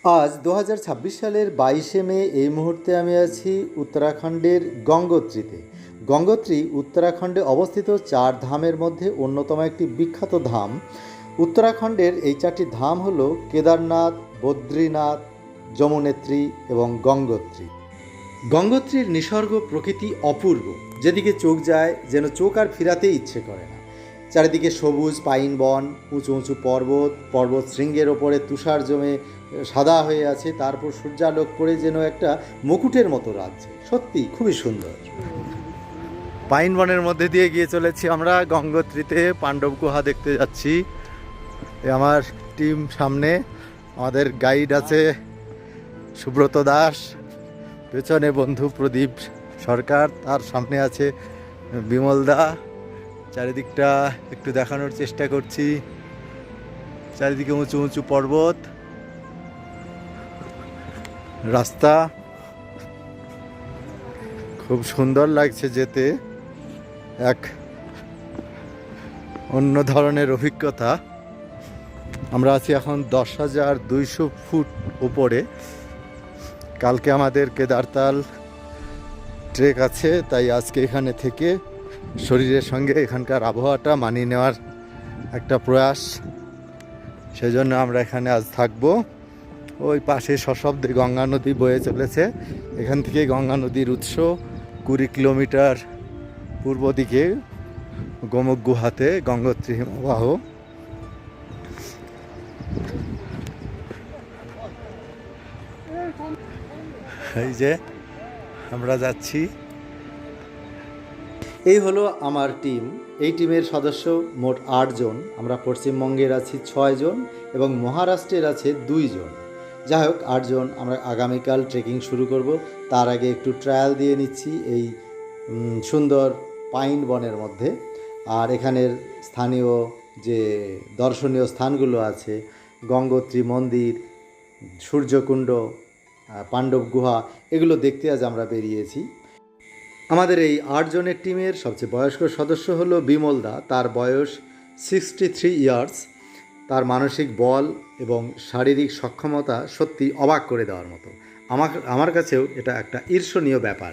আজ 2026 সালের 22শে মে এই মুহূর্তে আমি আছি উত্তরাখণ্ডের গঙ্গোত্রীতে। গঙ্গোত্রী উত্তরাখণ্ডে অবস্থিত 4 ধামের মধ্যে অন্যতম একটি বিখ্যাত ধাম। উত্তরাখণ্ডের এই 4টি ধাম হল কেদারনাথ, বদ্রীনাথ, যমুনেত্রী এবং গঙ্গোত্রী। গঙ্গোত্রীর নিসর্গ প্রকৃতি অপূর্ব, যেদিকে চোখ যায় যেন চোখ আর ফিরাতে ইচ্ছে করে না। চারিদিকে সবুজ পাইন বন, উঁচু উঁচু পর্বত শৃঙ্গের ওপরে তুষার জমে সাদা হয়ে আছে, তারপর সূর্যালোক পড়ে যেন একটা মুকুটের মতো লাগছে। সত্যি খুবই সুন্দর। পাইন বনের মধ্যে দিয়ে গিয়ে চলেছি আমরা গঙ্গোত্রীতে। পাণ্ডব গুহা দেখতে যাচ্ছি। আমার টিম সামনে, আমাদের গাইড আছে সুব্রত দাস, পেছনে বন্ধু প্রদীপ সরকার, তার সামনে আছে বিমল দা। চারিদিকটা একটু দেখানোর চেষ্টা করছি। চারিদিকে উঁচু উঁচু পর্বত, রাস্তা খুব সুন্দর লাগছে যেতে। এক অন্য ধরনের অভিজ্ঞতা। আমরা আছি এখন 10,200 ফুট উপরে। কালকে আমাদের কেদারতাল ট্রেক আছে, তাই আজকে এখানে থেকে শরীরের সঙ্গে এখানকার আবহাওয়াটা মানিয়ে নেওয়ার একটা প্রয়াস। সেজন্য আমরা এখানে আজ থাকবো। ওই পাশে সশব্দে গঙ্গা নদী বয়ে চলেছে। এখান থেকে গঙ্গা নদীর উৎস 20 কিলোমিটার পূর্ব দিকে গোমুখ গুহাতে গঙ্গোত্রী হিমবাহ। এই যে আমরা যাচ্ছি। এই হলো আমার টিম। এই টিমের সদস্য মোট 8 জন। আমরা পশ্চিমবঙ্গের আছি 6 জন এবং মহারাষ্ট্রের আছে 2 জন। যাই হোক, 8 জন। আমরা আগামীকাল ট্রেকিং শুরু করব। তার আগে একটু ট্রায়াল দিয়ে নিচ্ছি এই সুন্দর পাইন বনের মধ্যে। আর এখানের স্থানীয় যে দর্শনীয় স্থানগুলো আছে, গঙ্গোত্রী মন্দির, সূর্যকুণ্ড, পাণ্ডব গুহা, এগুলো দেখতে আজ আমরা বেরিয়েছি। আমাদের এই 8 জনের টিমের সবচেয়ে বয়স্ক সদস্য হলো বিমল দা। তার বয়স 63 ইয়ার্স। তার মানসিক বল এবং শারীরিক সক্ষমতা সত্যি অবাক করে দেওয়ার মতো। আমার কাছেও এটা একটা ঈর্ষণীয় ব্যাপার।